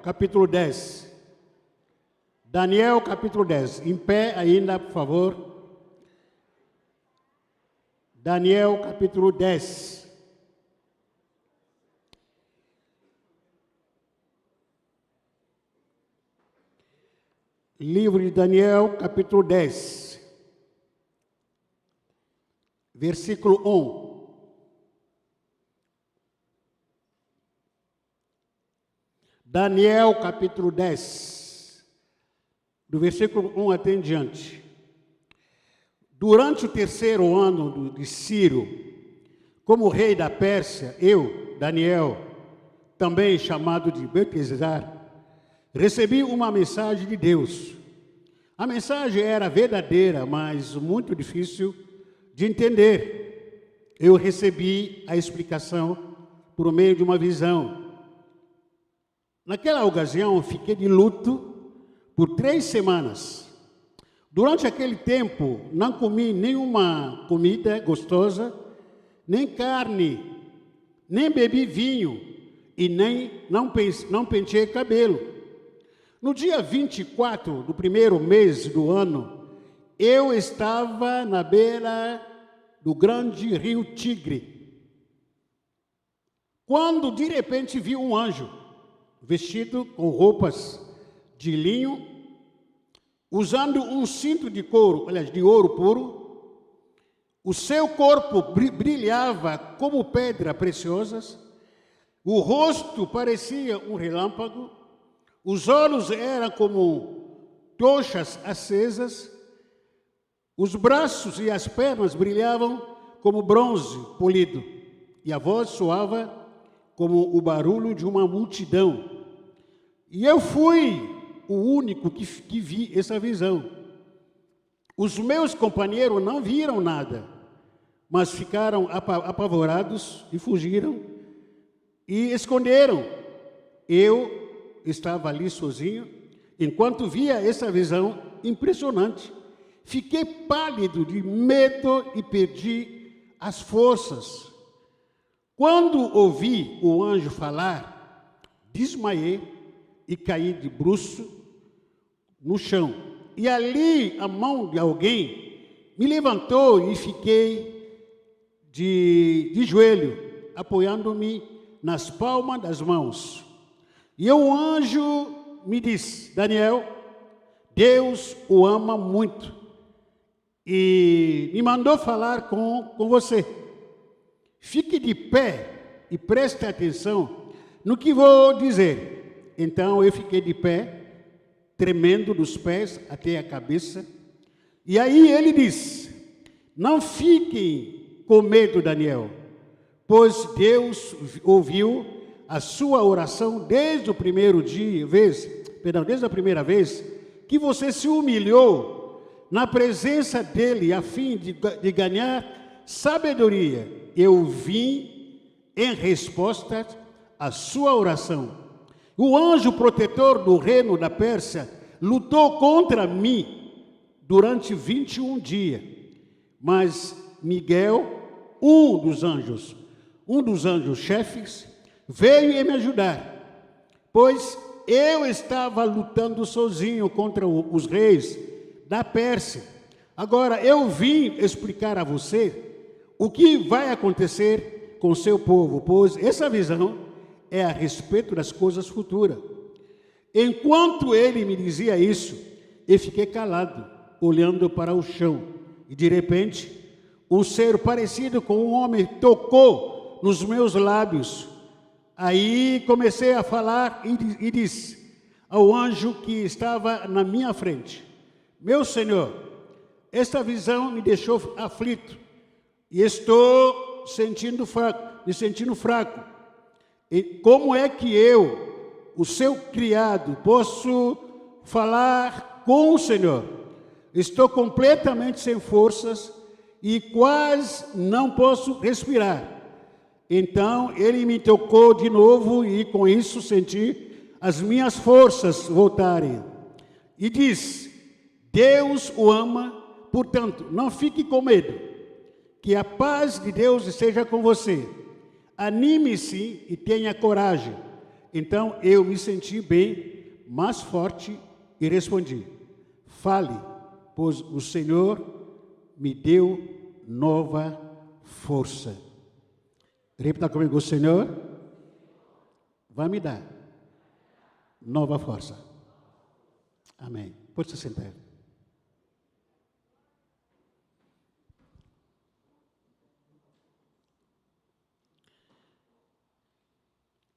capítulo 10. Daniel, capítulo 10. Em pé ainda, por favor. Daniel, capítulo 10. Livro de Daniel, capítulo 10. Versículo 1. Daniel, capítulo 10, do versículo 1 até em diante. Durante o terceiro ano de Ciro, como rei da Pérsia, eu, Daniel, também chamado de Beltesazar, recebi uma mensagem de Deus. A mensagem era verdadeira, mas muito difícil de entender. Eu recebi a explicação por meio de uma visão. Naquela ocasião, fiquei de luto por 3 semanas. Durante aquele tempo, não comi nenhuma comida gostosa, nem carne, nem bebi vinho e não penteei cabelo. No dia 24 do primeiro mês do ano, eu estava na beira do grande rio Tigre, quando de repente vi um anjo, vestido com roupas de linho, usando um cinto de couro, aliás, de ouro puro. O seu corpo brilhava como pedras preciosas, o rosto parecia um relâmpago, os olhos eram como tochas acesas, os braços e as pernas brilhavam como bronze polido, e a voz soava como o barulho de uma multidão. E eu fui o único que vi essa visão. Os meus companheiros não viram nada, mas ficaram apavorados e fugiram e esconderam. Eu estava ali sozinho, enquanto via essa visão impressionante. Fiquei pálido de medo e perdi as forças. Quando ouvi o anjo falar, desmaiei e caí de bruço no chão. E ali a mão de alguém me levantou e fiquei de joelho, apoiando-me nas palmas das mãos. E o anjo me disse: Daniel, Deus o ama muito e me mandou falar com você. Fique de pé e preste atenção no que vou dizer. Então eu fiquei de pé, tremendo dos pés até a cabeça. E aí ele disse: não fiquem com medo, Daniel, pois Deus ouviu a sua oração desde a primeira vez que você se humilhou na presença dele a fim de ganhar sabedoria. Eu vim em resposta à sua oração. O anjo protetor do reino da Pérsia lutou contra mim durante 21 dias. Mas Miguel, um dos anjos chefes, veio me ajudar, pois eu estava lutando sozinho contra os reis da Pérsia. Agora eu vim explicar a você o que vai acontecer com seu povo, pois essa visão é a respeito das coisas futuras. Enquanto ele me dizia isso, eu fiquei calado, olhando para o chão, e de repente, um ser parecido com um homem tocou nos meus lábios. Aí comecei a falar e disse ao anjo que estava na minha frente: meu Senhor, esta visão me deixou aflito e estou me sentindo fraco. E como é que eu, o seu criado, posso falar com o Senhor? Estou completamente sem forças e quase não posso respirar. Então ele me tocou de novo e com isso senti as minhas forças voltarem. E diz: Deus o ama, portanto, não fique com medo. Que a paz de Deus esteja com você. Anime-se e tenha coragem. Então eu me senti bem, mais forte e respondi: fale, pois o Senhor me deu nova força. Repita comigo: o Senhor vai me dar nova força. Amém. Pode se sentar.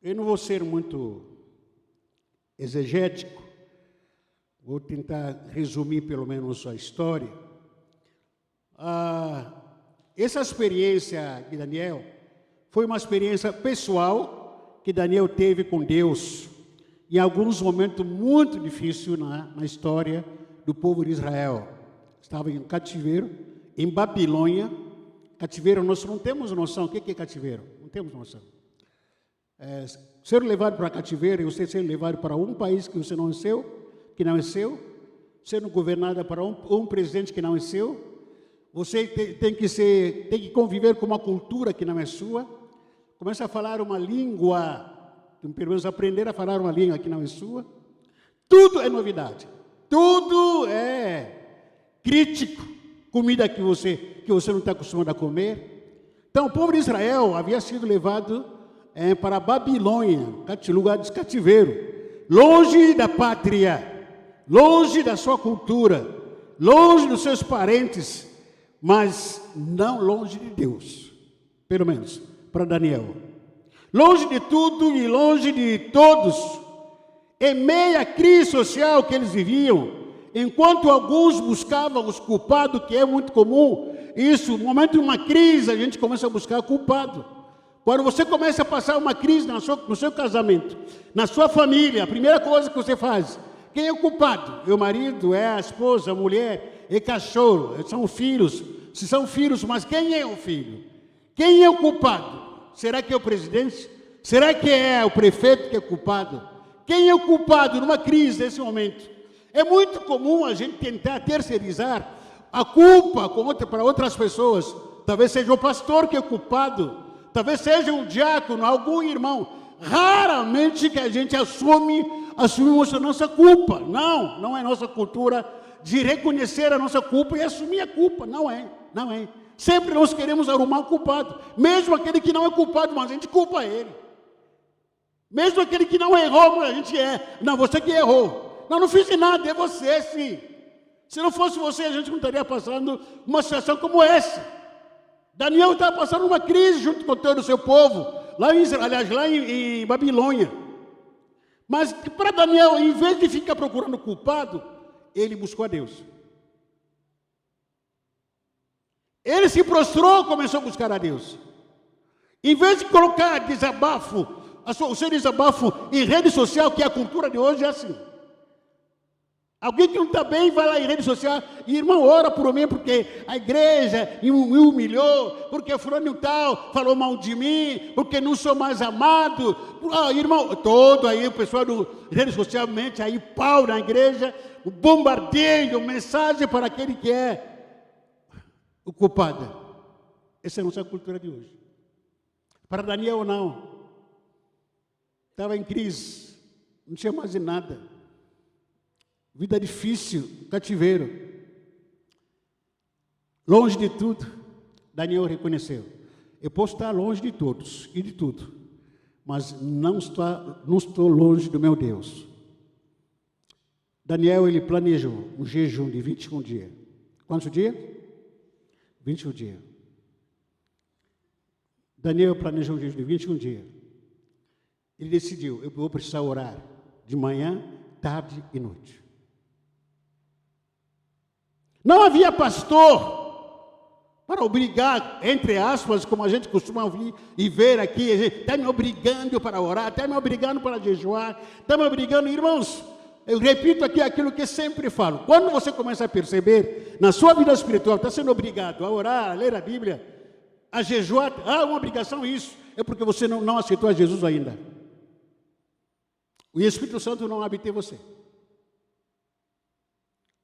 Eu não vou ser muito exegético, vou tentar resumir pelo menos a história. Essa experiência de Daniel foi uma experiência pessoal que Daniel teve com Deus em alguns momentos muito difíceis na história do povo de Israel. Estava em cativeiro, em Babilônia. Cativeiro, nós não temos noção. O que é cativeiro? Não temos noção. Ser levado para cativeiro e você ser levado para um país que você não é seu, sendo governado para um presidente que não é seu, você tem que conviver com uma cultura que não é sua, começa a falar uma língua, pelo menos aprender a falar uma língua que não é sua, tudo é novidade, tudo é crítico, comida que você não está acostumado a comer. Então o povo de Israel havia sido levado para a Babilônia, lugar de cativeiro, longe da pátria, longe da sua cultura, longe dos seus parentes, mas não longe de Deus, pelo menos para Daniel. Longe de tudo e longe de todos, em meio à crise social que eles viviam, enquanto alguns buscavam os culpados, que é muito comum, isso, no momento de uma crise, a gente começa a buscar culpado. Quando você começa a passar uma crise no seu casamento, na sua família, a primeira coisa que você faz, quem é o culpado? É o marido, é a esposa, a mulher, é cachorro, são filhos. Se são filhos, mas quem é o filho? Quem é o culpado? Será que é o presidente? Será que é o prefeito que é culpado? Quem é o culpado numa crise nesse momento? É muito comum a gente tentar terceirizar a culpa para outras pessoas. Talvez seja o pastor que é culpado. Talvez seja um diácono, algum irmão. Raramente que a gente assumimos a nossa culpa. Não é nossa cultura de reconhecer a nossa culpa e assumir a culpa. Não é. Sempre nós queremos arrumar o culpado. Mesmo aquele que não é culpado, mas a gente culpa ele. Mesmo aquele que não errou, mas a gente não, você que errou. Não fiz nada, é você sim. Se não fosse você, a gente não estaria passando uma situação como essa. Daniel estava passando uma crise junto com todo o seu povo, lá em Babilônia. Mas para Daniel, em vez de ficar procurando culpado, ele buscou a Deus. Ele se prostrou e começou a buscar a Deus. Em vez de colocar desabafo, o seu desabafo em rede social, que é a cultura de hoje é assim. Alguém que não está bem vai lá em rede social e irmão, ora por mim porque a igreja me humilhou, porque fulano tal falou mal de mim, porque não sou mais amado. Irmão, todo aí o pessoal do rede social mente aí pau na igreja, o bombardeio, mensagem para aquele que é o culpado. Essa é a nossa cultura de hoje. Para Daniel não. Estava em crise, não tinha mais nada. Vida difícil, cativeiro. Longe de tudo, Daniel reconheceu. Eu posso estar longe de todos e de tudo, mas não estou longe do meu Deus. Daniel, ele planejou um jejum de 21 dias. Quantos dias? 21 dias. Daniel planejou um jejum de 21 dias. Ele decidiu, eu vou precisar orar de manhã, tarde e noite. Não havia pastor para obrigar, entre aspas, como a gente costuma ouvir e ver aqui, está me obrigando para orar, está me obrigando para jejuar, está me obrigando, irmãos, eu repito aqui aquilo que sempre falo, quando você começa a perceber, na sua vida espiritual, está sendo obrigado a orar, a ler a Bíblia, a jejuar, uma obrigação isso, é porque você não aceitou a Jesus ainda. O Espírito Santo não habita em você.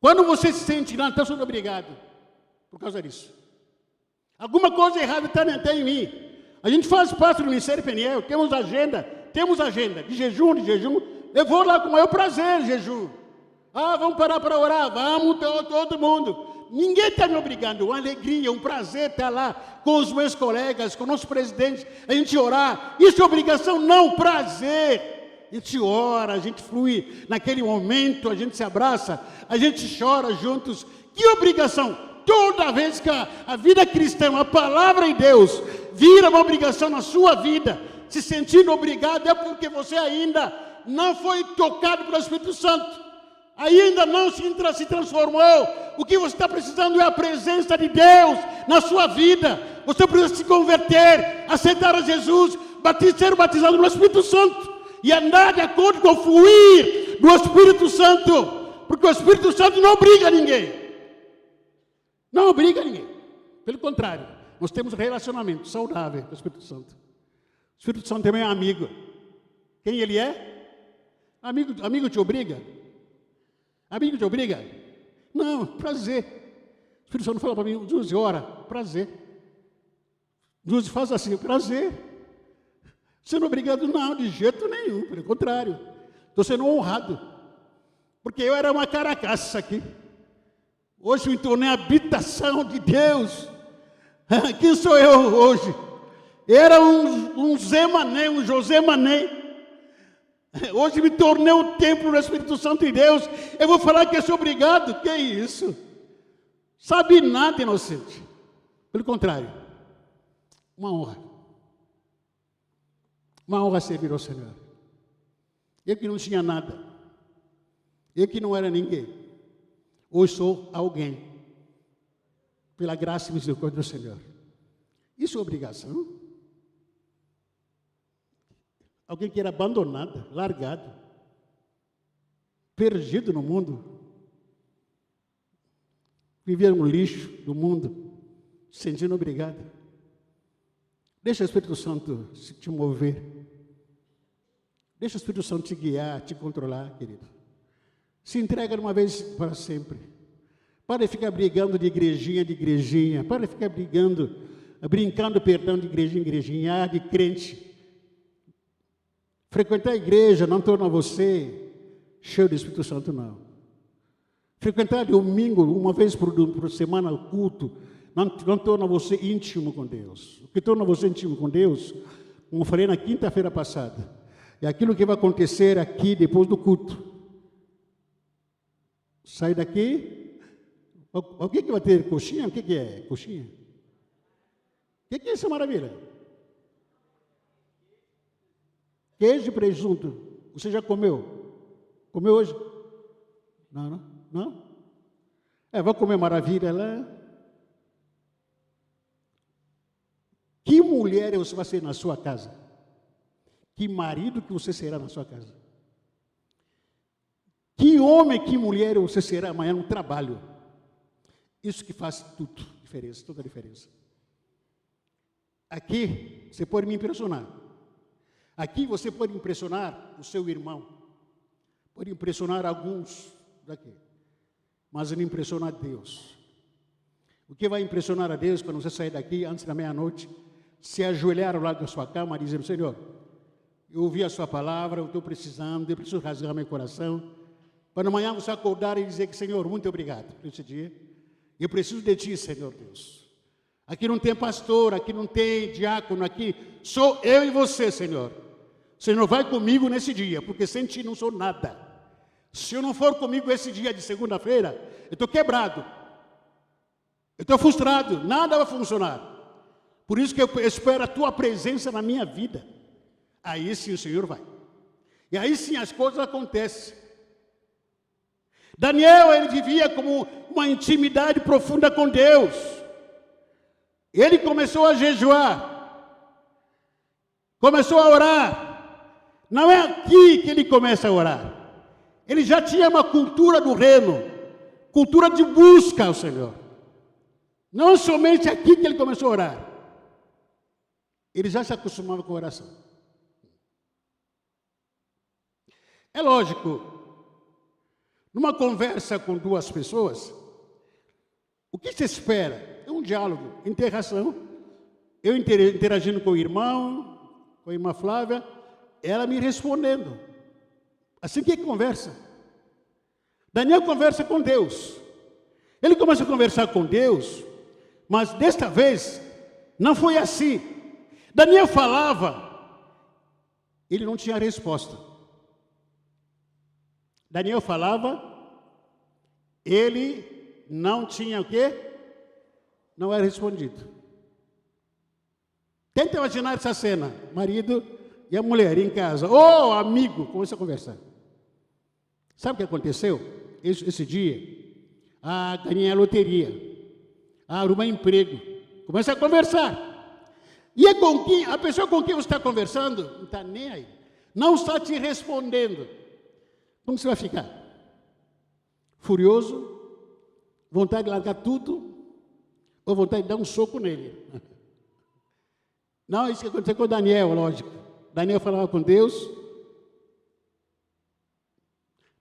Quando você se sente, não, está sendo obrigado, por causa disso. Alguma coisa errada está em mim. A gente faz parte do Ministério Peniel, temos agenda temos agenda de jejum, eu vou lá com o maior prazer, jejum. Vamos parar para orar, vamos todo mundo. Ninguém está me obrigando, uma alegria, um prazer estar lá com os meus colegas, com o nosso presidente, a gente orar. Isso é obrigação? Não, prazer. A gente ora, a gente flui naquele momento, a gente se abraça, a gente chora juntos. Que obrigação? Toda vez que a vida cristã, a palavra de Deus, vira uma obrigação na sua vida, se sentindo obrigado, é porque você ainda não foi tocado pelo Espírito Santo. Ainda não se transformou. O que você está precisando é a presença de Deus na sua vida. Você precisa se converter, aceitar a Jesus, ser batizado no Espírito Santo e andar de acordo com o fluir do Espírito Santo, porque o Espírito Santo não obriga ninguém. Não obriga ninguém. Pelo contrário, nós temos relacionamento saudável com o Espírito Santo. O Espírito Santo também é amigo. Quem ele é? Amigo te obriga? Amigo te obriga? Não, prazer. O Espírito Santo fala para mim, Júlio, ora, prazer. Júlio, faz assim, prazer. Você não é obrigado? Não, de jeito nenhum, pelo contrário. Estou sendo honrado. Porque eu era uma caracaça aqui. Hoje eu me tornei a habitação de Deus. Quem sou eu hoje? Era um Zé Mané, um José Mané. Hoje me tornei o templo do Espírito Santo de Deus. Eu vou falar que eu sou obrigado? Que é isso? Sabe nada, inocente. Pelo contrário, uma honra. Uma honra servir ao Senhor. Eu que não tinha nada. Eu que não era ninguém. Hoje sou alguém. Pela graça e misericórdia do Senhor. Isso é obrigação? Alguém que era abandonado, largado, perdido no mundo, vivia no lixo do mundo, se sentindo obrigado. Deixa o Espírito Santo te mover. Deixa o Espírito Santo te guiar, te controlar, querido. Se entrega de uma vez para sempre. Para de ficar brigando de igrejinha. Para de ficar brincando, perdão, de igrejinha em igrejinha, de crente. Frequentar a igreja não torna você cheio do Espírito Santo, não. Frequentar domingo, uma vez por semana, o culto, não torna você íntimo com Deus. O que torna você íntimo com Deus, como eu falei na quinta-feira passada, é aquilo que vai acontecer aqui depois do culto. Sai daqui, o que vai ter? Coxinha? O que é coxinha? O que é essa maravilha? Queijo e presunto. Você já comeu? Comeu hoje? Não? Vai comer maravilha lá. Que mulher você vai ser na sua casa? Que marido que você será na sua casa? Que homem, que mulher você será amanhã no trabalho? Isso que faz tudo diferença, toda a diferença. Aqui, você pode me impressionar. Aqui você pode impressionar o seu irmão, pode impressionar alguns daqui, mas não impressiona a Deus. O que vai impressionar a Deus quando você sair daqui antes da meia-noite, se ajoelhar ao lado da sua cama e dizer, Senhor, eu ouvi a sua palavra, eu estou precisando, eu preciso rasgar meu coração, para amanhã você acordar e dizer que, Senhor, muito obrigado por esse dia, eu preciso de Ti, Senhor Deus. Aqui não tem pastor, aqui não tem diácono, aqui sou eu e você, Senhor. Senhor, vai comigo nesse dia, porque sem Ti não sou nada. Se eu não for comigo esse dia de segunda-feira, eu estou quebrado. Eu estou frustrado, nada vai funcionar. Por isso que eu espero a Tua presença na minha vida. Aí sim o Senhor vai. E aí sim as coisas acontecem. Daniel, ele vivia como uma intimidade profunda com Deus. Ele começou a jejuar. Começou a orar. Não é aqui que ele começa a orar. Ele já tinha uma cultura do reino, cultura de busca ao Senhor. Não somente aqui que ele começou a orar. Ele já se acostumava com a oração. É lógico, numa conversa com duas pessoas, o que se espera? É um diálogo, interação. Eu interagindo com o irmão, com a irmã Flávia, ela me respondendo. Assim que conversa. Daniel conversa com Deus. Ele começa a conversar com Deus, mas desta vez não foi assim. Daniel falava, ele não tinha resposta. Daniel falava, ele não tinha o quê? Não era respondido. Tenta imaginar essa cena, marido e a mulher em casa, amigo, começa a conversar. Sabe o que aconteceu? Esse dia, ganhei a loteria, arrumar emprego, começa a conversar. E é com quem, a pessoa com quem você está conversando, não está nem aí, não está te respondendo. Como você vai ficar? Furioso? Vontade de largar tudo? Ou vontade de dar um soco nele? Não, isso que aconteceu com Daniel, lógico. Daniel falava com Deus.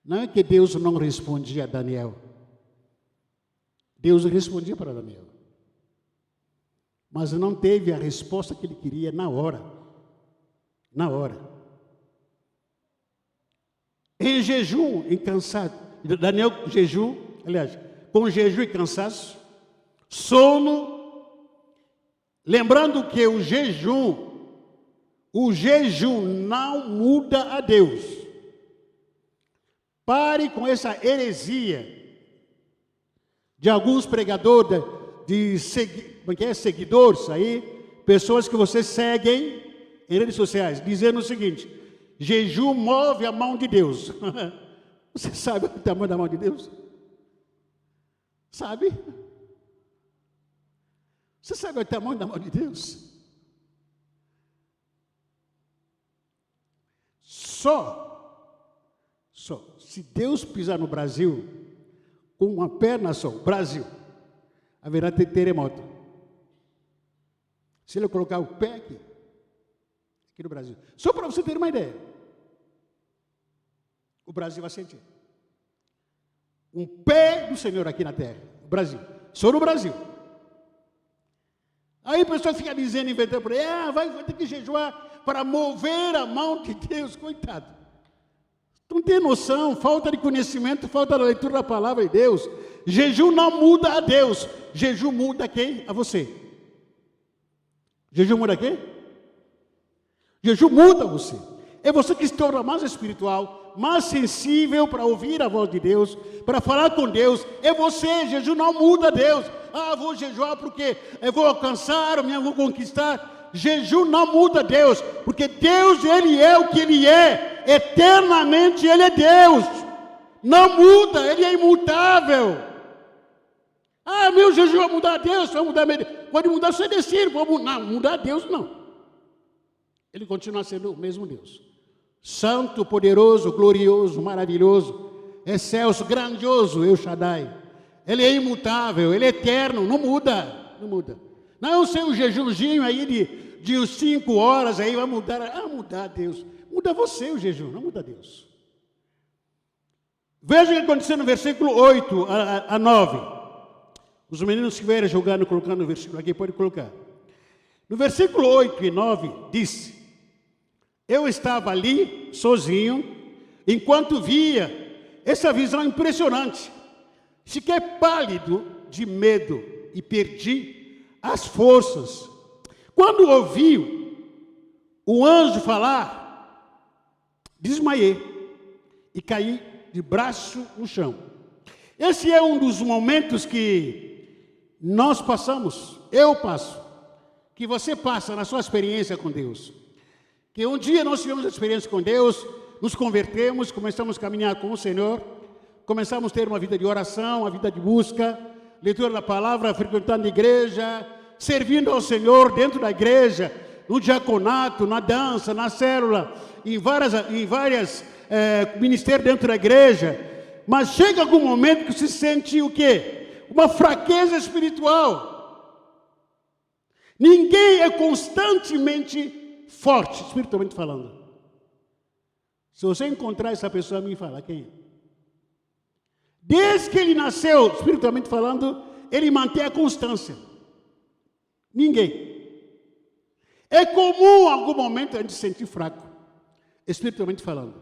Não é que Deus não respondia a Daniel. Deus respondia para Daniel. Mas não teve a resposta que ele queria na hora. Na hora. Em jejum e cansaço. Daniel, com jejum e cansaço, sono. Lembrando que o jejum não muda a Deus. Pare com essa heresia de alguns pregadores, seguidores aí, pessoas que vocês seguem em redes sociais, dizendo o seguinte: jejum move a mão de Deus. Você sabe o tamanho da mão de Deus? Sabe? Você sabe o tamanho da mão de Deus? Se Deus pisar no Brasil, com uma perna só, Brasil, haverá terremoto. Se ele colocar o pé aqui no Brasil, só para você ter uma ideia, o Brasil vai sentir. Um pé do Senhor aqui na terra, o Brasil, só no Brasil. Aí a pessoa fica dizendo, inventando por aí, vai ter que jejuar para mover a mão de Deus, coitado. Não tem noção, falta de conhecimento, falta da leitura da palavra de Deus. Jejum não muda a Deus, jejum muda quem? A você. Jejum muda quem? Jejum muda você. É você que se torna mais espiritual, mais sensível para ouvir a voz de Deus, para falar com Deus. É você, jejum não muda Deus. Vou jejuar porque eu vou alcançar, vou conquistar. Jejum não muda Deus, porque Deus, Ele é o que Ele é. Eternamente Ele é Deus. Não muda, Ele é imutável. Meu jejum vai mudar Deus, vai mudar, pode mudar seu destino, não, mudar Deus não. Ele continua sendo o mesmo Deus. Santo, poderoso, glorioso, maravilhoso, excelso, grandioso, El Shaddai. Ele é imutável, Ele é eterno, não muda, não muda. Não é o seu jejumzinho aí de 5 horas aí vai mudar, mudar Deus. Muda você o jejum, não muda Deus. Veja o que aconteceu no versículo 8 a 9. Os meninos que estiverem jogando, colocando o versículo aqui, pode colocar. No versículo 8 e 9, diz: eu estava ali, sozinho, enquanto via essa visão impressionante. Fiquei pálido de medo e perdi as forças. Quando ouvi o anjo falar, desmaiei e caí de braço no chão. Esse é um dos momentos que nós passamos, eu passo, que você passa na sua experiência com Deus. Que um dia nós tivemos a experiência com Deus, nos convertemos, começamos a caminhar com o Senhor, começamos a ter uma vida de oração, uma vida de busca, leitura da palavra, frequentando a igreja, servindo ao Senhor dentro da igreja, no diaconato, na dança, na célula, em várias ministérios dentro da igreja. Mas chega algum momento que se sente o quê? Uma fraqueza espiritual. Ninguém é constantemente forte, espiritualmente falando. Se você encontrar essa pessoa, me fala quem é. Desde que ele nasceu, espiritualmente falando, ele mantém a constância. Ninguém. É comum, em algum momento, a gente se sentir fraco. espiritualmente falando.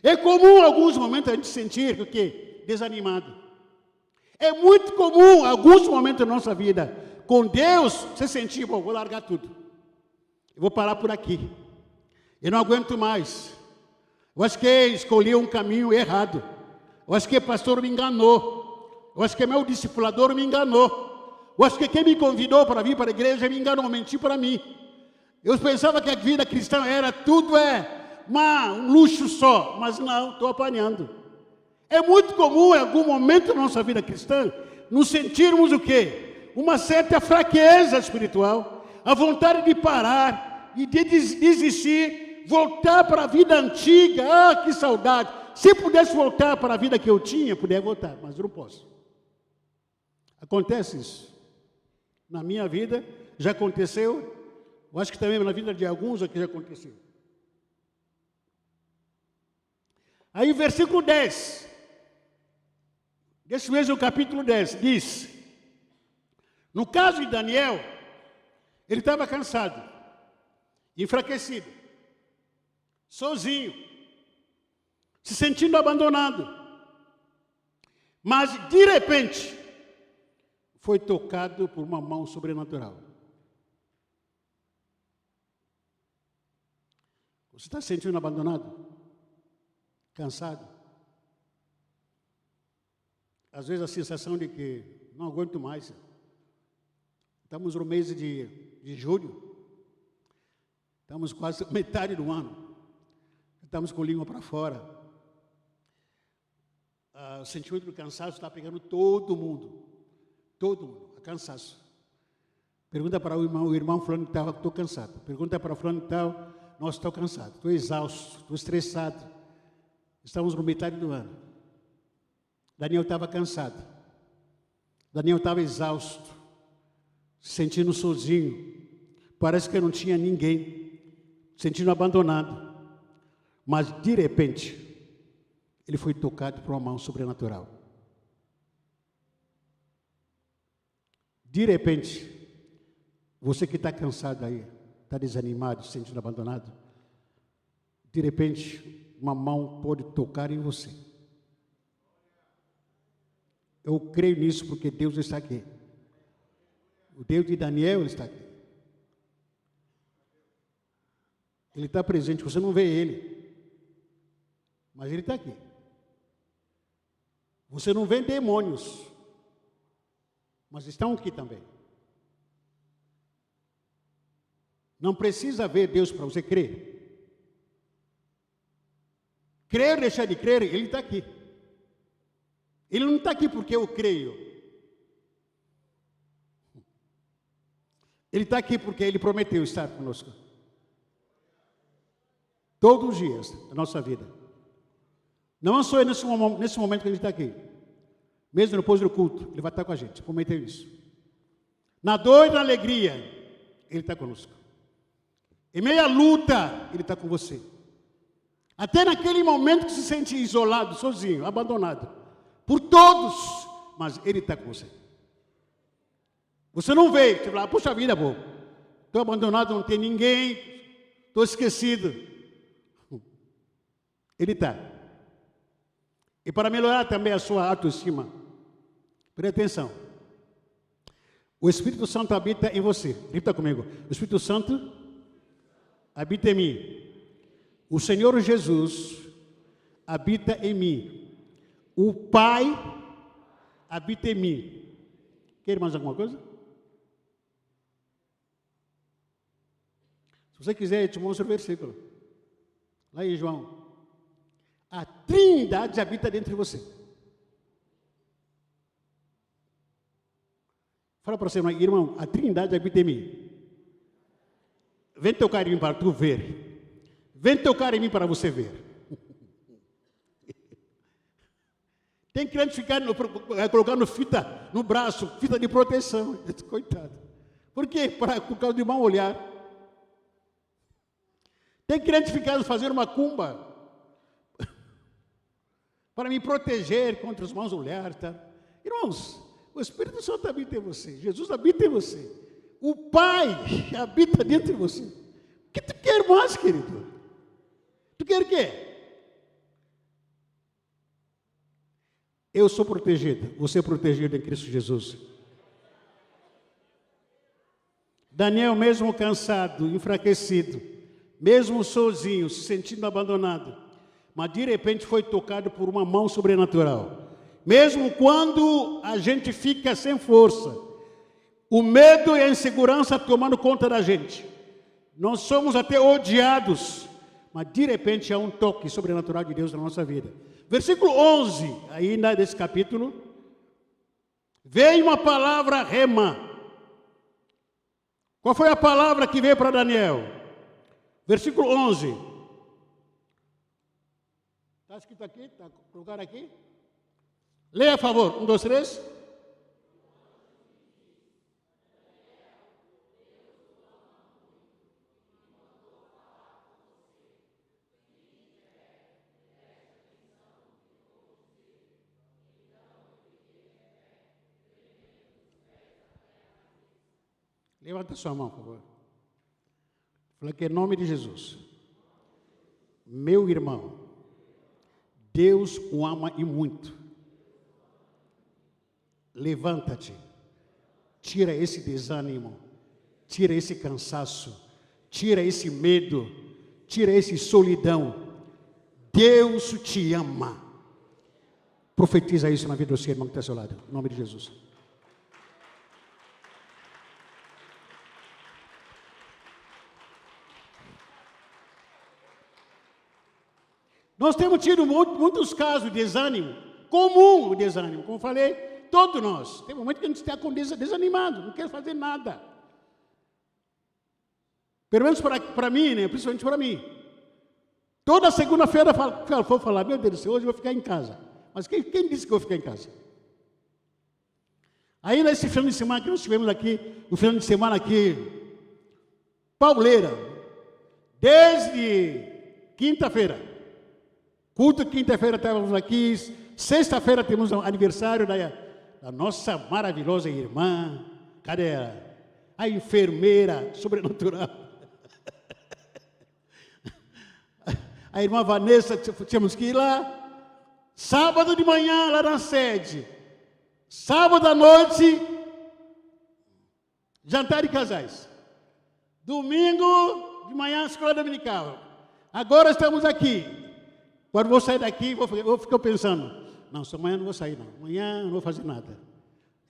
É comum em alguns momentos a gente sentir o quê? Desanimado. É muito comum em alguns momentos da nossa vida, com Deus, você sentir, bom, vou largar tudo. Eu vou parar por aqui. Eu não aguento mais. Eu acho que escolhi um caminho errado. Eu acho que o pastor me enganou. Eu acho que meu discipulador me enganou. Eu acho que quem me convidou para vir para a igreja me enganou, mentiu para mim. Eu pensava que a vida cristã era tudo um luxo só, mas não, estou apanhando. É muito comum em algum momento da nossa vida cristã nos sentirmos o quê? Uma certa fraqueza espiritual, a vontade de parar e de desistir, voltar para a vida antiga. Ah, que saudade! Se pudesse voltar para a vida que eu tinha, poderia voltar, mas eu não posso. Acontece isso. Na minha vida já aconteceu. Eu acho que também na vida de alguns aqui já aconteceu. Aí o versículo 10, desse mesmo capítulo 10, diz: no caso de Daniel, ele estava cansado, enfraquecido, sozinho, se sentindo abandonado. Mas, de repente, foi tocado por uma mão sobrenatural. Você está se sentindo abandonado? Cansado? Às vezes a sensação de que não aguento mais. Estamos no mês de julho. Estamos quase metade do ano. Estamos com a língua para fora. O sentimento do cansaço está pegando todo mundo. Todo mundo. Cansaço. Pergunta para o irmão fulano que estava, estou cansado. Pergunta para o fulano que tal, nossa, estou cansado, estou exausto, estou estressado. Estamos no metade do ano. Daniel estava cansado. Daniel estava exausto, se sentindo sozinho. Parece que não tinha ninguém, sentindo abandonado. Mas, de repente, ele foi tocado por uma mão sobrenatural. De repente, você que está cansado aí, está desanimado, se sentindo abandonado, de repente, uma mão pode tocar em você. Eu creio nisso porque Deus está aqui. O Deus de Daniel está aqui. Ele está presente, você não vê ele, mas ele está aqui. Você não vê demônios, mas estão aqui também. Não precisa ver Deus para você crer. Crer, deixar de crer, Ele está aqui. Ele não está aqui porque eu creio. Ele está aqui porque Ele prometeu estar conosco. Todos os dias da nossa vida. Não só é nesse momento que Ele está aqui. Mesmo depois do culto, Ele vai estar com a gente. Prometeu isso. Na dor e na alegria, Ele está conosco. Em meio à luta, Ele está com você. Até naquele momento que se sente isolado, sozinho, abandonado. Por todos, mas Ele está com você. Você não vê, você fala, puxa vida, pô. Estou abandonado, não tem ninguém, estou esquecido. Ele está. E para melhorar também a sua autoestima, preste atenção. O Espírito Santo habita em você. Repita comigo. O Espírito Santo habita em mim. O Senhor Jesus habita em mim. O Pai habita em mim. Quer mais alguma coisa? Se você quiser, eu te mostro o versículo. Lá em João. A Trindade habita dentro de você. Fala para você, irmão, a Trindade habita em mim. Vem tocar em mim para tu ver. Vem tocar em mim para você ver. Tem crente ficar colocando fita no braço, fita de proteção. Coitado. Por quê? Por causa de mau olhar. Tem crente ficar fazendo uma cumba para me proteger contra os maus olhares. Tá? Irmãos, o Espírito Santo habita em você. Jesus habita em você. O Pai habita dentro de você. O que tu quer mais, querido? Tu quer o quê? Eu sou protegido, você é protegido em Cristo Jesus. Daniel, mesmo cansado, enfraquecido, mesmo sozinho, se sentindo abandonado, mas de repente foi tocado por uma mão sobrenatural. Mesmo quando a gente fica sem força, o medo e a insegurança tomando conta da gente, nós somos até odiados, mas de repente há um toque sobrenatural de Deus na nossa vida. Versículo 11, ainda desse capítulo, veio uma palavra rema. Qual foi a palavra que veio para Daniel? Versículo 11. Está escrito aqui? Está colocado aqui? Leia, a favor. 1, 2, 3. Levanta sua mão, por favor. Fala que em nome de Jesus, meu irmão, Deus o ama e muito. Levanta-te, tira esse desânimo, tira esse cansaço, tira esse medo, tira esse solidão. Deus te ama. Profetiza isso na vida do seu irmão que está ao seu lado, em nome de Jesus. Nós temos tido muitos casos de desânimo, comum o desânimo, como falei, todos nós. Tem momentos que a gente está desanimado, não quer fazer nada. Pelo menos para mim, né? Principalmente para mim. Toda segunda-feira eu vou falar, meu Deus do céu, hoje eu vou ficar em casa. Mas quem disse que eu vou ficar em casa? Aí nesse final de semana que nós tivemos aqui, o final de semana aqui, pauleira, desde quinta-feira. Culto, quinta-feira estávamos aqui, sexta-feira temos o aniversário da nossa maravilhosa irmã, cadê a enfermeira sobrenatural? A irmã Vanessa, tínhamos que ir lá, sábado de manhã lá na sede, sábado à noite, jantar de casais, domingo de manhã, escola dominical. Agora estamos aqui. Quando vou sair daqui, vou ficar pensando, não, amanhã não vou sair, não. Amanhã não vou fazer nada.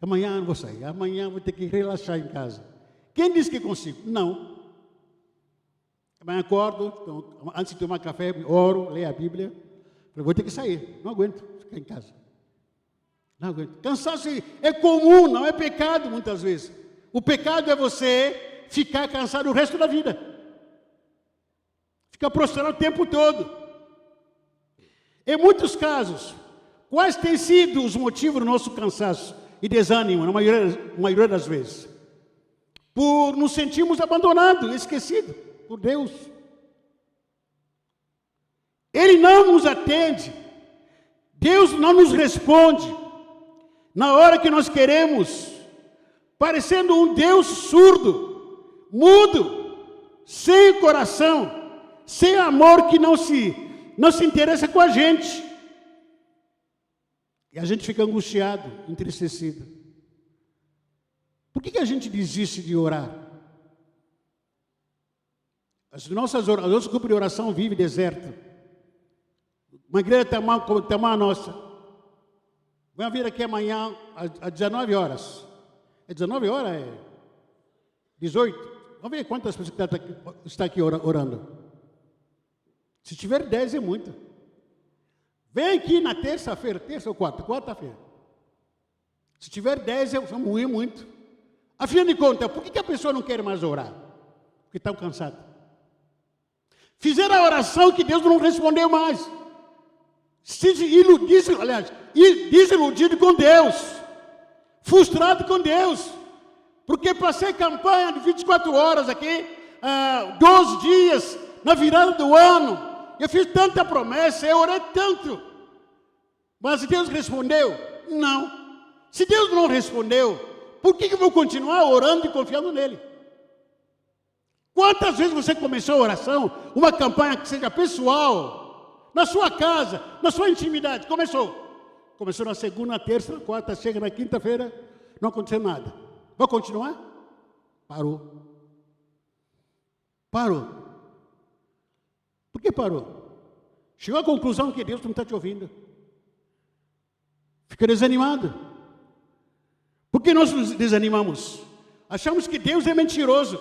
Amanhã não vou sair. Amanhã vou ter que relaxar em casa. Quem disse que consigo? Não. Amanhã acordo, então, antes de tomar café, oro, leio a Bíblia. Vou ter que sair. Não aguento ficar em casa. Não aguento. Cansaço é comum, não é pecado muitas vezes. O pecado é você ficar cansado o resto da vida. Ficar prostrado o tempo todo. Em muitos casos, quais têm sido os motivos do nosso cansaço e desânimo, na maioria das vezes? Por nos sentirmos abandonados, esquecidos por Deus. Ele não nos atende, Deus não nos responde na hora que nós queremos, parecendo um Deus surdo, mudo, sem coração, sem amor, que não se interessa com a gente. E a gente fica angustiado, entristecido. Por que a gente desiste de orar? Os nossos grupos de oração vivem deserto. Uma igreja tamanho nossa. Vamos vir aqui amanhã às 19 horas. É 19 horas? É 18? Vamos ver quantas pessoas estão aqui orando. Se tiver 10 é muito. Vem aqui na terça-feira, terça ou quarta-feira. Se tiver 10 é muito. Afinal de contas, por que a pessoa não quer mais orar? Porque está cansada. Fizeram a oração que Deus não respondeu mais. Desiludido com Deus. Frustrado com Deus. Porque passei campanha de 24 horas aqui, 12 dias, na virada do ano. Eu fiz tanta promessa, eu orei tanto. Mas Deus respondeu? Não. Se Deus não respondeu, por que eu vou continuar orando e confiando nele? Quantas vezes você começou a oração, uma campanha que seja pessoal, na sua casa, na sua intimidade? Começou na segunda, na terça, na quarta, chega na quinta-feira, não aconteceu nada. Vai continuar? Parou. Por que parou? Chegou à conclusão que Deus não está te ouvindo. Fica desanimado. Por que nós nos desanimamos? Achamos que Deus é mentiroso.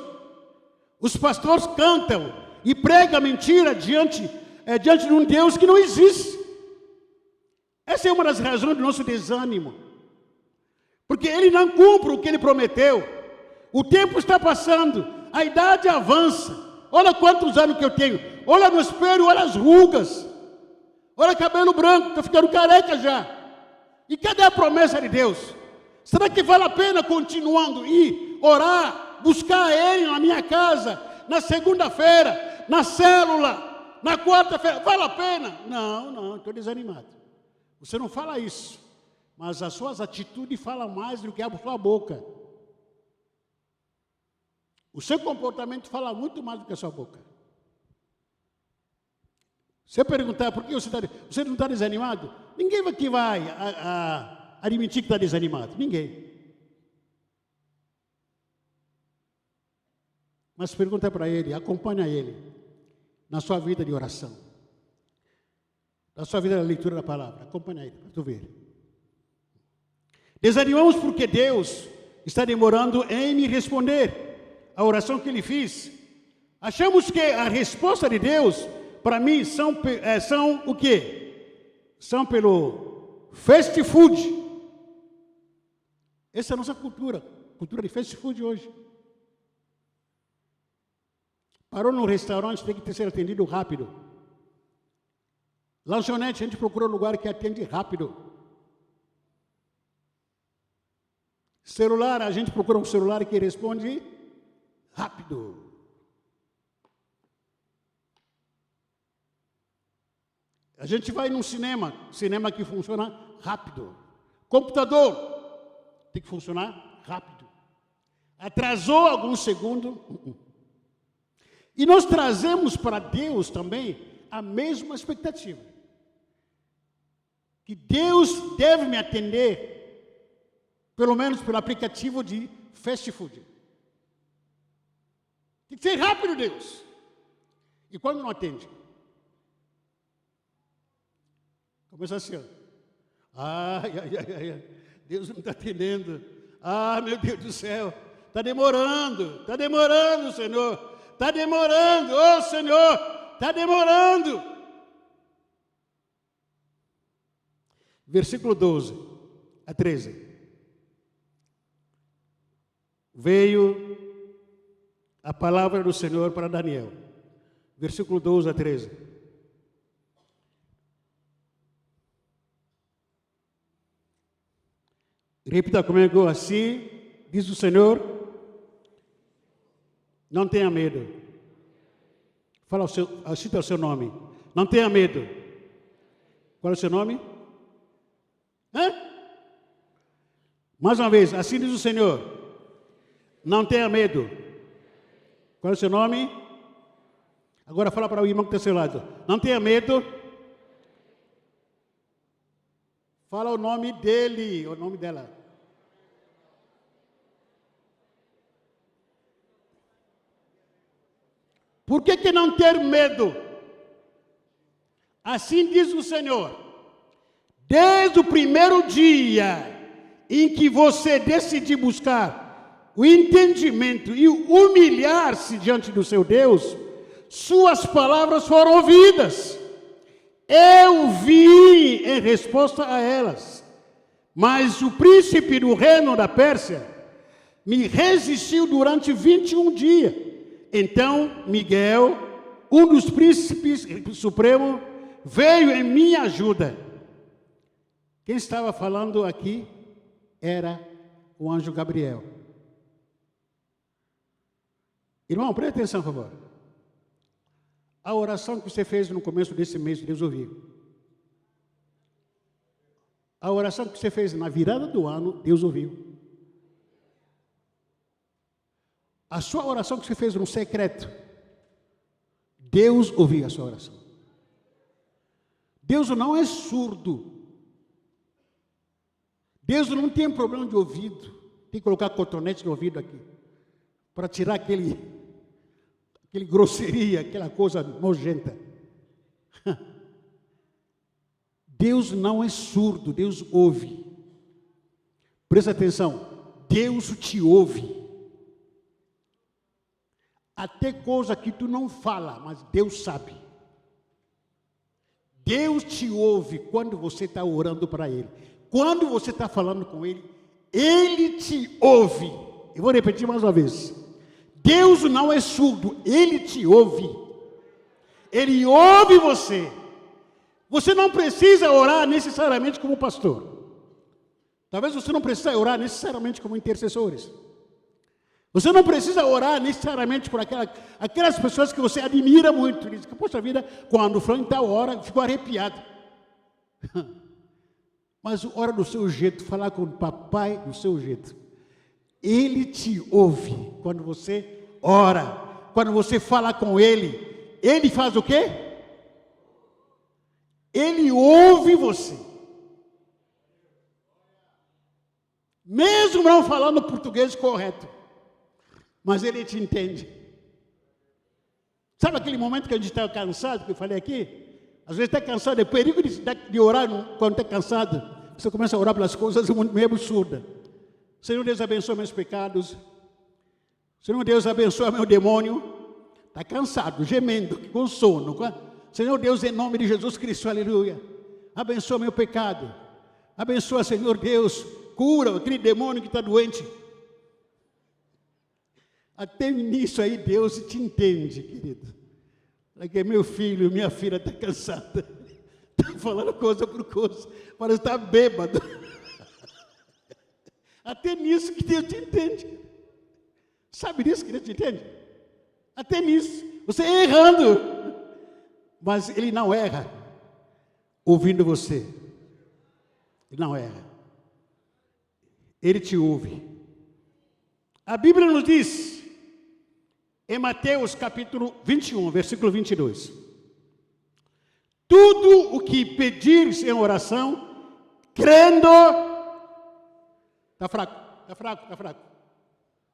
Os pastores cantam e pregam mentira diante de um Deus que não existe. Essa é uma das razões do nosso desânimo. Porque Ele não cumpre o que Ele prometeu. O tempo está passando, a idade avança. Olha quantos anos que eu tenho. Olha no espelho, olha as rugas. Olha cabelo branco, estou ficando careca já. E cadê a promessa de Deus? Será que vale a pena continuando e orar, buscar Ele na minha casa, na segunda-feira, na célula, na quarta-feira? Vale a pena? Não, estou desanimado. Você não fala isso, mas as suas atitudes falam mais do que a sua boca. O seu comportamento fala muito mais do que a sua boca. Se eu perguntar por que você não está desanimado, ninguém aqui vai admitir que está desanimado. Ninguém. Mas pergunta para ele, acompanha ele na sua vida de oração, na sua vida de leitura da palavra. Acompanha ele, para tu ver. Desanimamos porque Deus está demorando em me responder a oração que Ele fiz. Achamos que a resposta de Deus, para mim, são o quê? São pelo fast food. Essa é a nossa cultura de fast food hoje. Parou no restaurante, tem que ser atendido rápido. Lanchonete, a gente procura um lugar que atende rápido. Celular, a gente procura um celular que responde rápido. A gente vai num cinema que funciona rápido. Computador, tem que funcionar rápido. Atrasou alguns segundos. E nós trazemos para Deus também a mesma expectativa. Que Deus deve me atender, pelo menos pelo aplicativo de fast food. Tem que ser rápido, Deus. E quando não atende? Começa assim, ó. Ai, Deus não está atendendo. Ah, meu Deus do céu. Está demorando, Senhor. Está demorando, oh Senhor, está demorando. Versículo 12 a 13. Veio a palavra do Senhor para Daniel. Versículo 12 a 13. Repita comigo assim, diz o Senhor, não tenha medo. Fala cita o seu nome. Não tenha medo. Qual é o seu nome? Mais uma vez, assim diz o Senhor, não tenha medo. Qual é o seu nome? Agora fala para o irmão que está ao seu lado. Não tenha medo. Fala o nome dele, o nome dela. Por que não ter medo? Assim diz o Senhor. Desde o primeiro dia em que você decidir buscar o entendimento e humilhar-se diante do seu Deus, suas palavras foram ouvidas. Eu vim em resposta a elas. Mas o príncipe do reino da Pérsia me resistiu durante 21 dias. Então, Miguel, um dos príncipes supremos, veio em minha ajuda. Quem estava falando aqui era o anjo Gabriel. Irmão, preste atenção, por favor. A oração que você fez no começo desse mês, Deus ouviu. A oração que você fez na virada do ano, Deus ouviu. a sua oração que você fez no secreto, Deus ouviu a sua oração. Deus não é surdo. Deus não tem problema de ouvido. Tem que colocar cotonete no ouvido aqui, para tirar aquele grosseria, aquela coisa nojenta. Deus não é surdo, Deus ouve. Presta atenção, Deus te ouve. Até coisa que tu não fala, mas Deus sabe. Deus te ouve quando você está orando para Ele. Quando você está falando com Ele, Ele te ouve. Eu vou repetir mais uma vez. Deus não é surdo, Ele te ouve. Ele ouve você. Você não precisa orar necessariamente como pastor. Talvez você não precise orar necessariamente como intercessores. Você não precisa orar necessariamente por aquelas pessoas que você admira muito. Diz que, poxa vida, quando o fulano está ora, ficou arrepiado. Mas ora do seu jeito, falar com o papai do seu jeito. Ele te ouve quando você ora, quando você fala com Ele. Ele faz o quê? Ele ouve você. Mesmo não falando português correto. Mas Ele te entende. Sabe aquele momento que a gente está cansado, que eu falei aqui? Às vezes está cansado, é perigo de orar quando está cansado. Você começa a orar pelas coisas meio absurdas. Senhor Deus, abençoa meus pecados. Senhor Deus, abençoa meu demônio. Está cansado, gemendo, com sono. Senhor Deus, em nome de Jesus Cristo, aleluia. Abençoa meu pecado. Abençoa, Senhor Deus, cura aquele demônio que está doente. Até nisso aí Deus te entende, querido. Porque meu filho, minha filha está cansada. Está falando coisa por coisa. Parece estar bêbado. Até nisso que Deus te entende. Sabe disso que Deus te entende? Até nisso. Você errando. Mas Ele não erra ouvindo você. Ele não erra. Ele te ouve. A Bíblia nos diz, em Mateus capítulo 21, versículo 22. Tudo o que pedires em oração, crendo... Está fraco.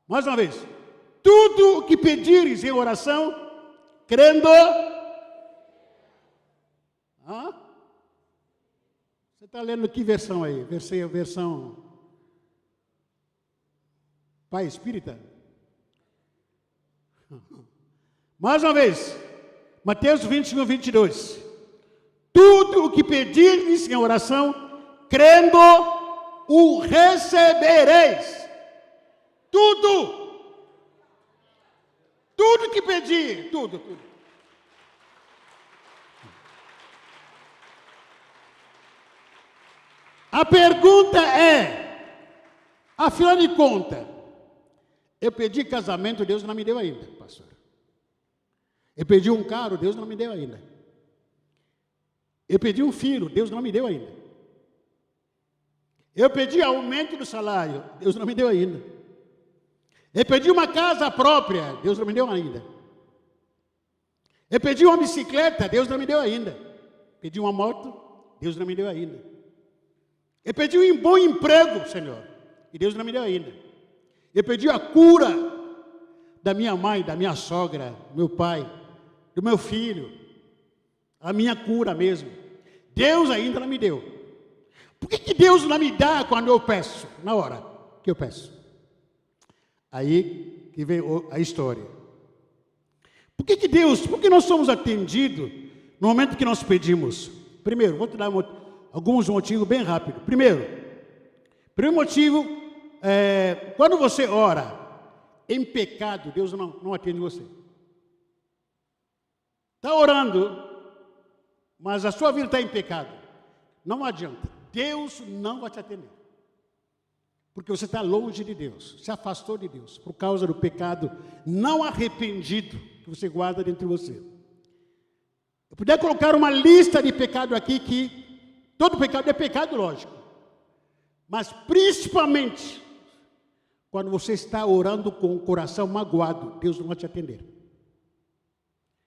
Mais uma vez. Tudo o que pedires em oração, crendo... Você está lendo que versão aí? Versão... Pai Espírita? Mais uma vez, Mateus 21, 22. Tudo o que pedires em oração, crendo, o recebereis. Tudo. Tudo que pedir, tudo. A pergunta é, afinal de contas, eu pedi casamento, Deus não me deu ainda, pastor. Eu pedi um carro, Deus não me deu ainda. Eu pedi um filho, Deus não me deu ainda. Eu pedi aumento do salário, Deus não me deu ainda. Eu pedi uma casa própria, Deus não me deu ainda. Eu pedi uma bicicleta, Deus não me deu ainda. Pedi uma moto, Deus não me deu ainda. Eu pedi um bom emprego, Senhor, e Deus não me deu ainda. Eu pedi a cura da minha mãe, da minha sogra, do meu pai, do meu filho, a minha cura mesmo. Deus ainda não me deu. Por que Deus não me dá quando eu peço, na hora que eu peço? Aí que vem a história. Por que nós somos atendidos no momento que nós pedimos? Primeiro, vou te dar alguns motivos bem rápido. Primeiro motivo, quando você ora em pecado, Deus não atende você. Está orando, mas a sua vida está em pecado. Não adianta, Deus não vai te atender. Porque você está longe de Deus, se afastou de Deus, por causa do pecado não arrependido que você guarda dentro de você. Eu poderia colocar uma lista de pecado aqui, que todo pecado é pecado, lógico. Mas principalmente, Quando você está orando com o coração magoado, Deus não vai te atender.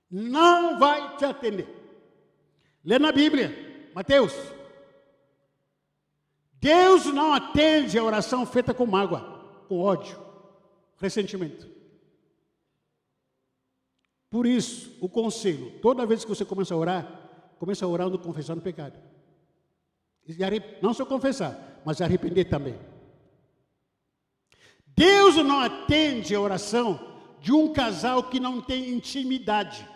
Não vai te atender. Lê na Bíblia, Mateus. Deus não atende a oração feita com mágoa, com ódio, ressentimento. Por isso, o conselho, toda vez que você começa a orar, começa orando confessando pecado. Não só confessar, mas arrepender também. Deus não atende a oração de um casal que não tem intimidade.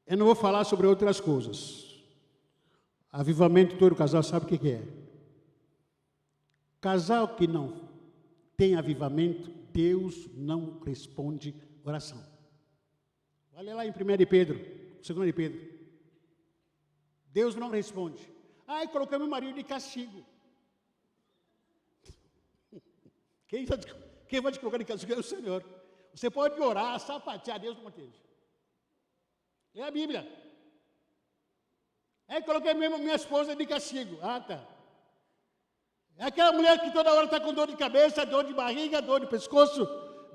Eu não vou falar sobre outras coisas. Avivamento, todo casal sabe o que é. Casal que não tem avivamento, Deus não responde oração. Olha lá em 1 de Pedro, 2 de Pedro. Deus não responde. Ai, coloquei meu marido de castigo. Quem vai te colocar de castigo é o Senhor. Você pode orar, sapatear, Deus não atende. É a Bíblia. Aí coloquei mesmo minha esposa de castigo. Ah, tá. É aquela mulher que toda hora está com dor de cabeça, dor de barriga, dor de pescoço,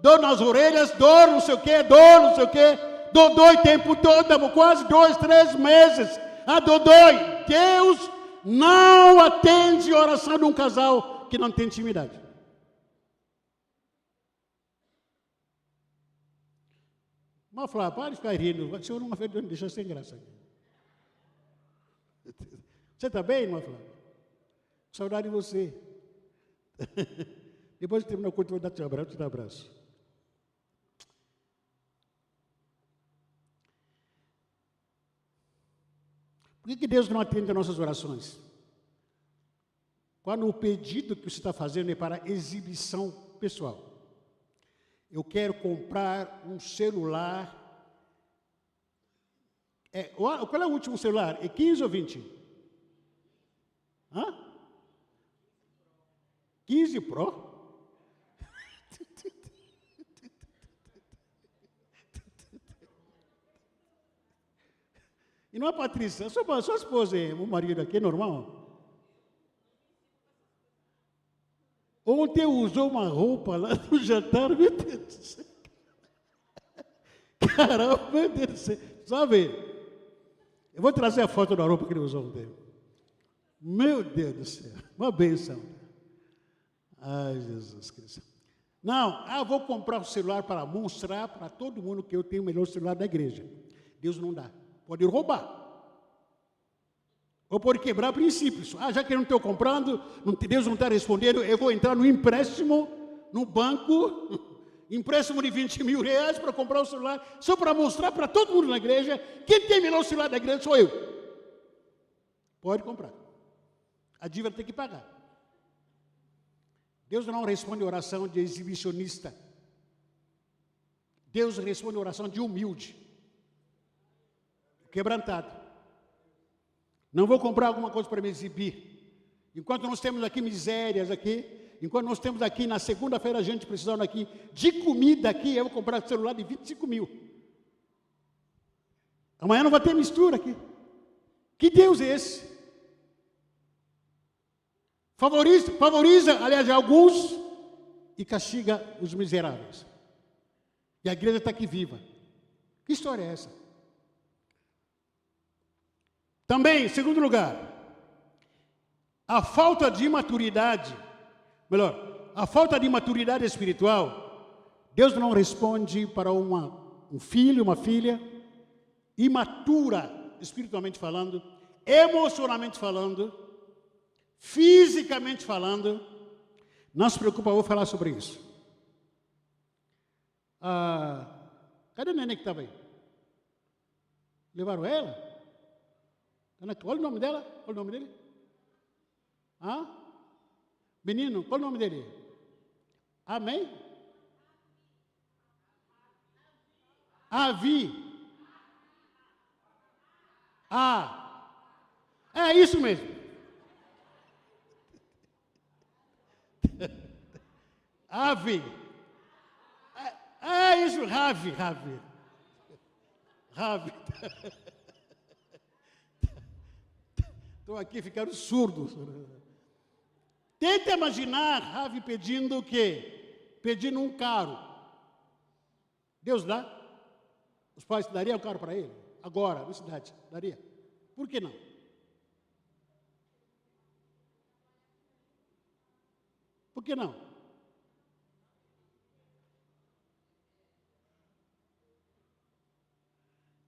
dor nas orelhas, dor não sei o quê, dor não sei o quê. Dor dói o tempo todo, quase 2, 3 meses. A dor dói. Deus não atende a oração de um casal que não tem intimidade. Mas falar, para de ficar rindo, o Senhor não me deixou sem graça. Você está bem, irmã Flávia? Saudade de você. Depois de terminar o culto, eu vou dar um abraço, te dar um abraço. Por que Deus não atende as nossas orações? Quando o pedido que você está fazendo é para exibição pessoal. Eu quero comprar um celular. Qual é o último celular? É 15 ou 20? Hã? 15 Pro? E não é Patrícia, sua esposa e o marido aqui é normal? Ontem usou uma roupa lá no jantar, meu Deus do céu. Caramba, meu Deus do céu. Sabe? Eu vou trazer a foto da roupa que ele usou ontem. Meu Deus do céu. Uma bênção. Ai, Jesus Cristo. Não, vou comprar um celular para mostrar para todo mundo que eu tenho o melhor celular da igreja. Deus não dá. Pode roubar. Ou pode quebrar princípios. Já que eu não estou comprando, Deus não está respondendo, eu vou entrar no empréstimo, no banco, empréstimo de 20 mil reais para comprar um celular, só para mostrar para todo mundo na igreja, quem tem o melhor celular da igreja sou eu. Pode comprar. A dívida tem que pagar. Deus não responde a oração de exibicionista. Deus responde a oração de humilde. Quebrantado. Não vou comprar alguma coisa para me exibir. Enquanto nós temos aqui misérias aqui, enquanto nós temos aqui na segunda-feira a gente precisando aqui de comida aqui, eu vou comprar celular de 25 mil. Amanhã não vai ter mistura aqui. Que Deus é esse? Favoriza, aliás, alguns e castiga os miseráveis. E a igreja está aqui viva. Que história é essa? Também, em segundo lugar, a falta de maturidade espiritual, Deus não responde para um filho, uma filha, imatura, espiritualmente falando, emocionalmente falando, fisicamente falando. Não se preocupa, eu vou falar sobre isso. Cadê a neném que estava aí? Levaram ela? Olha o nome dela, olha o nome dele. Menino, qual é o nome dele? Amém? Avi. É isso mesmo. Avi. É isso, Ravi. Estou aqui ficando surdo. Tenta imaginar Ravi pedindo o quê? Pedindo um carro. Deus dá? Os pais dariam o carro para ele? Agora, na cidade, daria? Por que não? Por que não?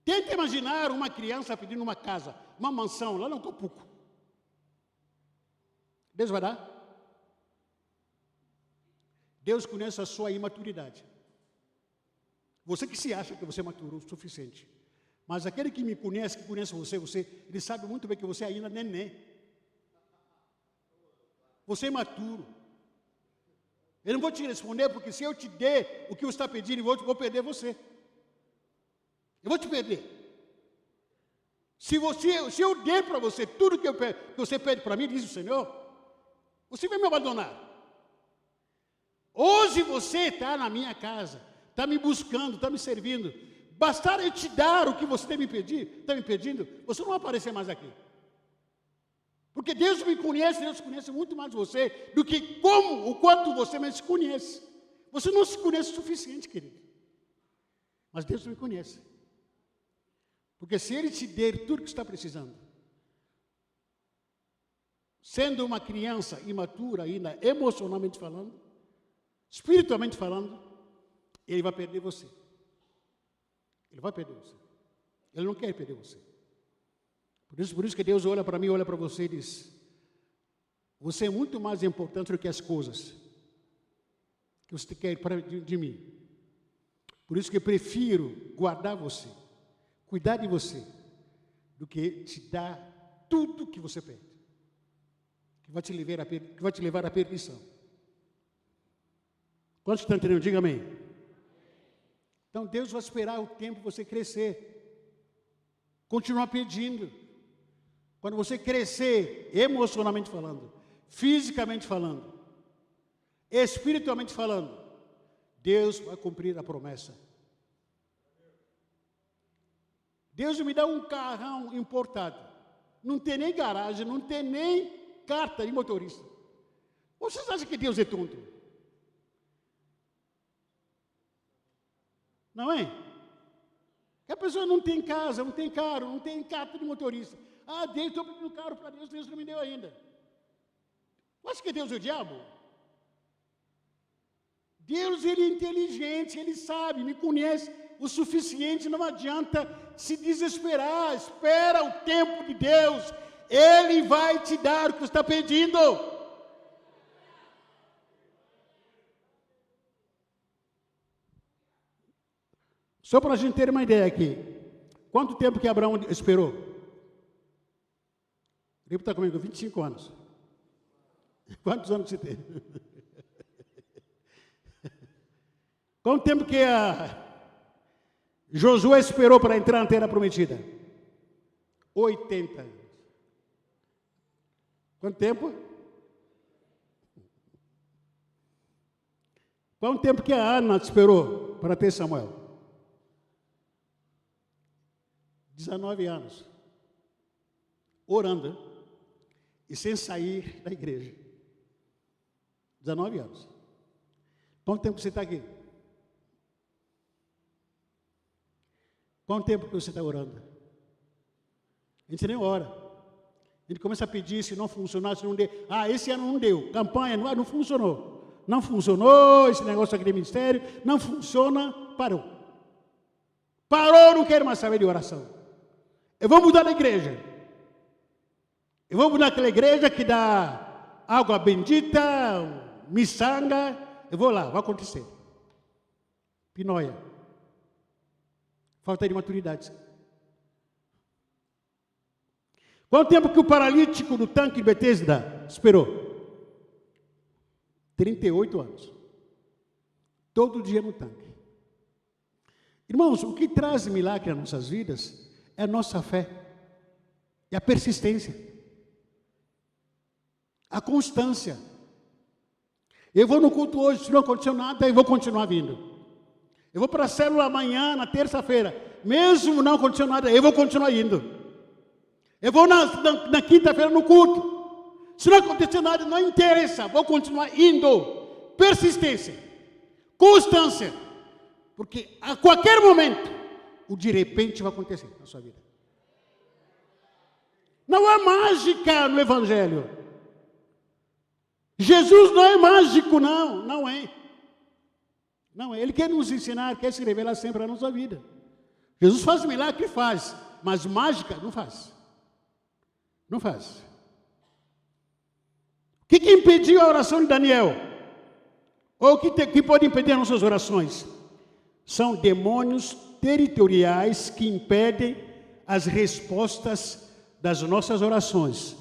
Tenta imaginar uma criança pedindo uma casa, uma mansão, lá no Copuco. Deus vai dar? Deus conhece a sua imaturidade. Você que se acha que você é maturo o suficiente. Mas aquele que me conhece, que conhece você, ele sabe muito bem que você ainda é neném. Você é maturo. Eu não vou te responder, porque se eu te der o que você está pedindo, eu vou perder você. Eu vou te perder. Se eu der para você tudo que você pede para mim, diz o Senhor, você vai me abandonar. Hoje você está na minha casa, está me buscando, está me servindo. Bastar eu te dar o que você está me pedindo, você não vai aparecer mais aqui. Porque Deus me conhece, Deus conhece muito mais você do que o quanto você me conhece. Você não se conhece o suficiente, querido. Mas Deus me conhece. Porque se Ele te der tudo que está precisando, sendo uma criança imatura ainda, emocionalmente falando, espiritualmente falando, Ele vai perder você. Ele vai perder você. Ele não quer perder você. Por isso que Deus olha para mim, olha para você e diz: você é muito mais importante do que as coisas que você quer de mim. Por isso que eu prefiro guardar você, cuidar de você, do que te dar tudo que você pede, que vai te levar à perdição. Quantos estão entendendo? Diga amém. Então Deus vai esperar o tempo você crescer, continuar pedindo. Quando você crescer, emocionalmente falando, fisicamente falando, espiritualmente falando, Deus vai cumprir a promessa. Deus me dá um carrão importado, não tem nem garagem, não tem nem carta de motorista. Vocês acham que Deus é tonto? Não é? Que a pessoa não tem casa, não tem carro, não tem carta de motorista. Ah, Deus, estou pedindo carro para Deus, Deus não me deu ainda. Você acha que Deus é o diabo? Deus, Ele é inteligente, Ele sabe, me conhece o suficiente, não adianta se desesperar, espera o tempo de Deus, Ele vai te dar o que você está pedindo. Só para a gente ter uma ideia aqui, quanto tempo que Abraão esperou? Ele está comigo, 25 anos. Quantos anos você tem? Quanto tempo que Josué esperou para entrar na terra prometida? 80 anos. Quanto tempo? Quanto tempo que a Ana esperou para ter Samuel? 19 anos. Orando e sem sair da igreja. 19 anos. Quanto tempo você está aqui? Quanto tempo que você está orando? A gente nem ora. A gente começa a pedir, se não funcionar, se não der. Ah, esse ano não deu. Campanha, não funcionou. Não funcionou, esse negócio aqui de ministério. Não funciona, parou. Parou, não quero mais saber de oração. Eu vou mudar de igreja. Eu vou mudar aquela igreja que dá água bendita, miçanga. Eu vou lá, vai acontecer. Pinóia. Falta de maturidade. Quanto tempo que o paralítico do tanque de Betesda esperou? 38 anos. Todo dia no tanque. Irmãos, o que traz milagre às nossas vidas é a nossa fé. É a persistência. A constância. Eu vou no culto hoje, se não aconteceu nada, eu vou continuar vindo. Eu vou para a célula amanhã, na terça-feira. Mesmo não aconteceu nada, eu vou continuar indo. Eu vou na quinta-feira no culto. Se não acontecer nada, não interessa, vou continuar indo. Persistência, constância, porque a qualquer momento, o de repente vai acontecer na sua vida. Não há mágica no Evangelho. Jesus não é mágico, não é. Não é. Ele quer nos ensinar, quer se revelar sempre na nossa vida. Jesus faz milagre, faz, mas mágica não faz. Não faz. O que impediu a oração de Daniel? Ou o que pode impedir as nossas orações? São demônios territoriais que impedem as respostas das nossas orações.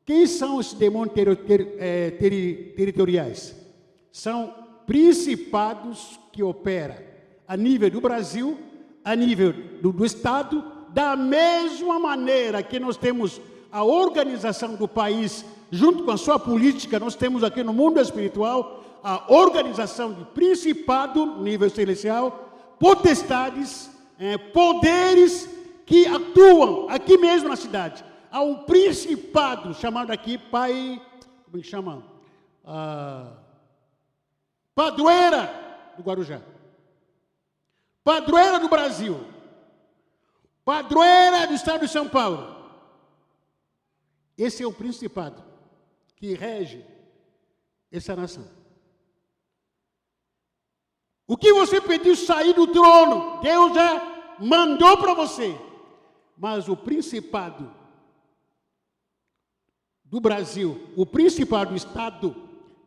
Quem são os demônios territoriais? São principados que operam a nível do Brasil, a nível do Estado, da mesma maneira que nós temos a organização do país, junto com a sua política, nós temos aqui no mundo espiritual a organização de principado, nível celestial, potestades, poderes que atuam aqui mesmo na cidade. Há um principado chamado aqui como é que chama? Padroeira do Guarujá, padroeira do Brasil, padroeira do estado de São Paulo. Esse é o principado que rege essa nação. O que você pediu sair do trono, Deus já mandou para você. Mas o principado do Brasil, o principado do estado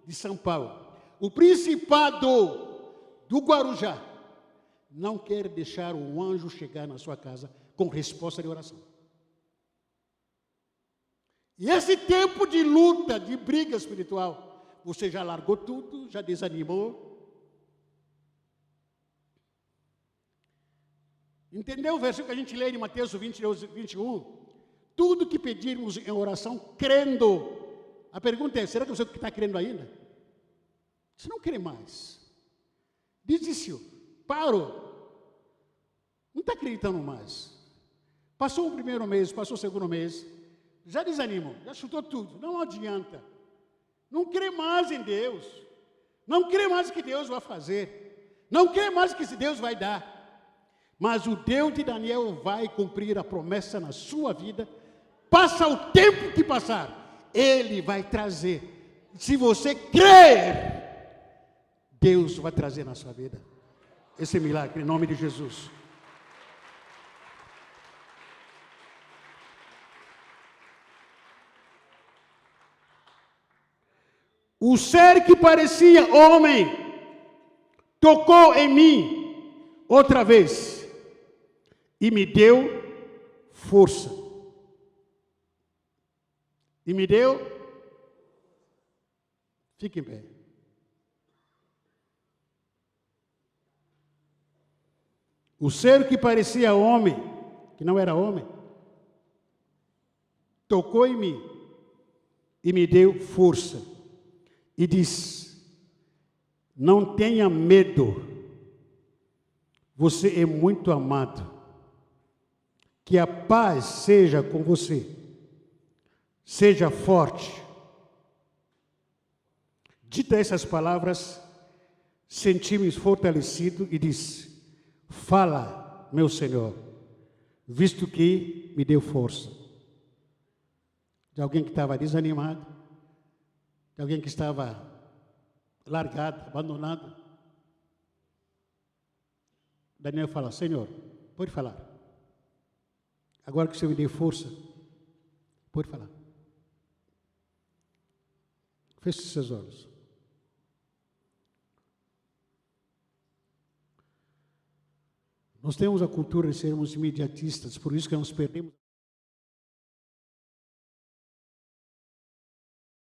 de São Paulo, o principado do Guarujá, não quer deixar um anjo chegar na sua casa com resposta de oração. E esse tempo de luta, de briga espiritual, você já largou tudo, já desanimou. Entendeu o versículo que a gente lê em Mateus 21? Tudo que pedirmos em oração, crendo. A pergunta é, será que você está crendo ainda? Você não crê mais. Desistiu. Parou. Não está acreditando mais. Passou o primeiro mês, passou o segundo mês. Já desanimou, já chutou tudo. Não adianta. Não crê mais em Deus. Não crê mais que Deus vai fazer. Não crê mais que Deus vai dar. Mas o Deus de Daniel vai cumprir a promessa na sua vida. Passa o tempo que passar, Ele vai trazer. Se você crer, Deus vai trazer na sua vida esse milagre, em nome de Jesus. O ser que parecia homem tocou em mim outra vez e me deu força. E me deu, fique em pé. O ser que parecia homem, que não era homem, tocou em mim e me deu força. E diz, não tenha medo, você é muito amado, que a paz seja com você. Seja forte. Dita essas palavras, senti-me fortalecido e disse, fala, meu Senhor, visto que me deu força. De alguém que estava desanimado, de alguém que estava largado, abandonado. Daniel fala, Senhor, pode falar. Agora que o Senhor me deu força, pode falar. Feche seus olhos. Nós temos a cultura de sermos imediatistas, por isso que nós perdemos.